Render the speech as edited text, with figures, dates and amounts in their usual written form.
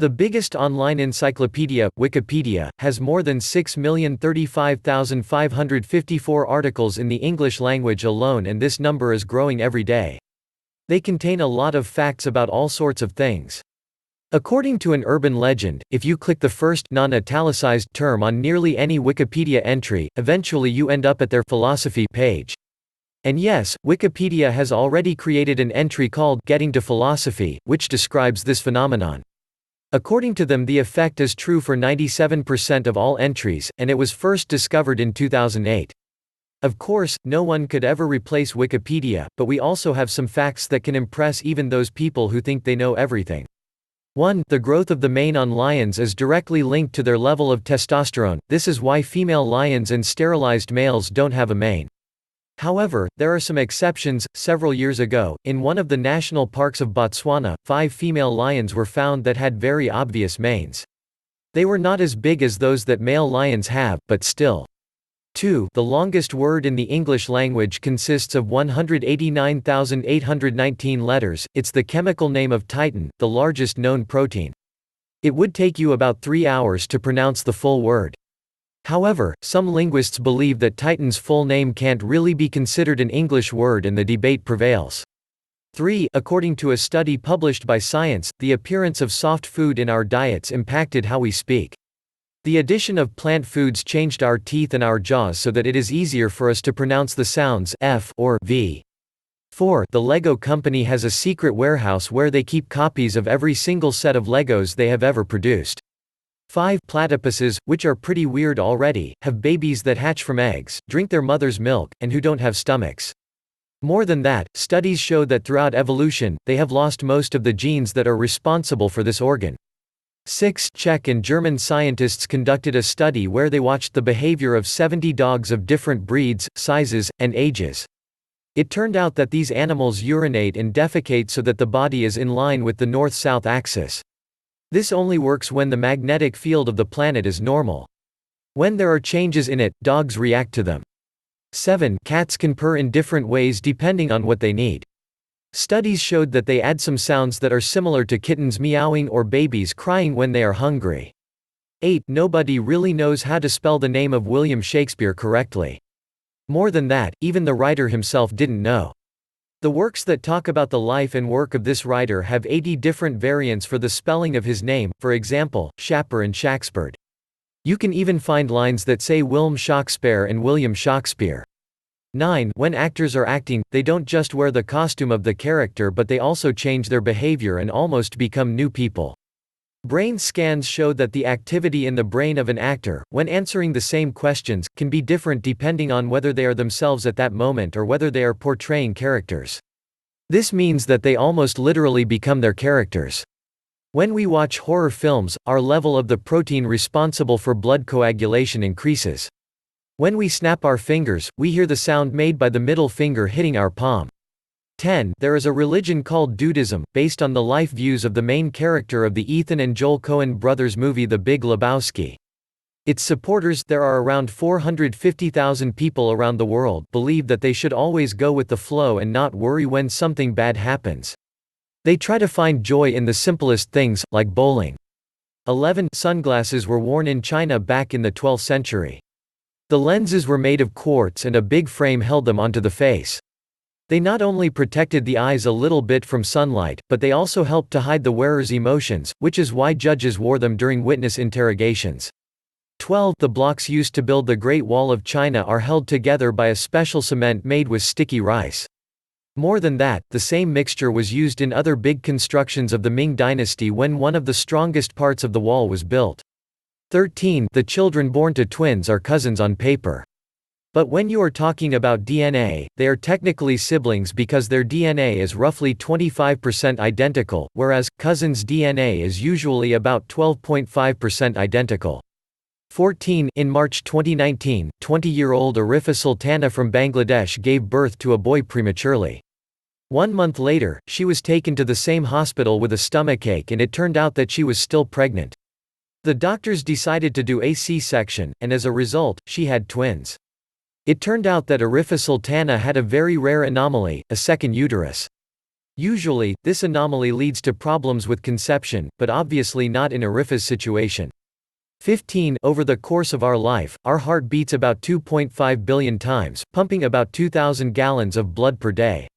The biggest online encyclopedia, Wikipedia, has more than 6,035,554 articles in the English language alone, and this number is growing every day. They contain a lot of facts about all sorts of things. According to an urban legend, if you click the first non-italicized term on nearly any Wikipedia entry, eventually you end up at their philosophy page. And yes, Wikipedia has already created an entry called Getting to Philosophy, which describes this phenomenon. According to them, the effect is true for 97% of all entries, and it was first discovered in 2008. Of course, no one could ever replace Wikipedia, but we also have some facts that can impress even those people who think they know everything. 1. The growth of the mane on lions is directly linked to their level of testosterone. This is why female lions and sterilized males don't have a mane. However, there are some exceptions. Several years ago, in one of the national parks of Botswana, 5 female lions were found that had very obvious manes. They were not as big as those that male lions have, but still. 2. The longest word in the English language consists of 189,819 letters. It's the chemical name of titin, the largest known protein. It would take you about 3 hours to pronounce the full word. However, some linguists believe that titin's full name can't really be considered an English word, and the debate prevails. 3. According to a study published by Science, the appearance of soft food in our diets impacted how we speak. The addition of plant foods changed our teeth and our jaws so that it is easier for us to pronounce the sounds F or V. 4. The Lego company has a secret warehouse where they keep copies of every single set of Legos they have ever produced. 5. Platypuses, which are pretty weird already, have babies that hatch from eggs, drink their mother's milk, and who don't have stomachs. More than that, studies show that throughout evolution, they have lost most of the genes that are responsible for this organ. 6. Czech and German scientists conducted a study where they watched the behavior of 70 dogs of different breeds, sizes, and ages. It turned out that these animals urinate and defecate so that the body is in line with the north-south axis. This only works when the magnetic field of the planet is normal. When there are changes in it, dogs react to them. 7. Cats can purr in different ways depending on what they need. Studies showed that they add some sounds that are similar to kittens meowing or babies crying when they are hungry. 8. Nobody really knows how to spell the name of William Shakespeare correctly. More than that, even the writer himself didn't know. The works that talk about the life and work of this writer have 80 different variants for the spelling of his name, for example, Shapper and Shaxpard. You can even find lines that say Wilm Shakespeare and William Shakespeare. 9. When actors are acting, they don't just wear the costume of the character, but they also change their behavior and almost become new people. Brain scans show that the activity in the brain of an actor, when answering the same questions, can be different depending on whether they are themselves at that moment or whether they are portraying characters. This means that they almost literally become their characters. When we watch horror films, our level of the protein responsible for blood coagulation increases. When we snap our fingers, we hear the sound made by the middle finger hitting our palm. 10. There is a religion called Dudism, based on the life views of the main character of the Ethan and Joel Coen brothers movie The Big Lebowski. Its supporters, there are around 450,000 people around the world, believe that they should always go with the flow and not worry when something bad happens. They try to find joy in the simplest things, like bowling. 11. Sunglasses were worn in China back in the 12th century. The lenses were made of quartz and a big frame held them onto the face. They not only protected the eyes a little bit from sunlight, but they also helped to hide the wearer's emotions, which is why judges wore them during witness interrogations. 12. The blocks used to build the Great Wall of China are held together by a special cement made with sticky rice. More than that, the same mixture was used in other big constructions of the Ming Dynasty when one of the strongest parts of the wall was built. 13. The children born to twins are cousins on paper. But when you are talking about DNA, they are technically siblings because their DNA is roughly 25% identical, whereas, cousins' DNA is usually about 12.5% identical. 14. In March 2019, 20-year-old Arifa Sultana from Bangladesh gave birth to a boy prematurely. 1 month later, she was taken to the same hospital with a stomachache, and it turned out that she was still pregnant. The doctors decided to do a C-section, and as a result, she had twins. It turned out that Arifa Sultana had a very rare anomaly, a second uterus. Usually, this anomaly leads to problems with conception, but obviously not in Arifa's situation. 15 Over the course of our life, our heart beats about 2.5 billion times, pumping about 2,000 gallons of blood per day.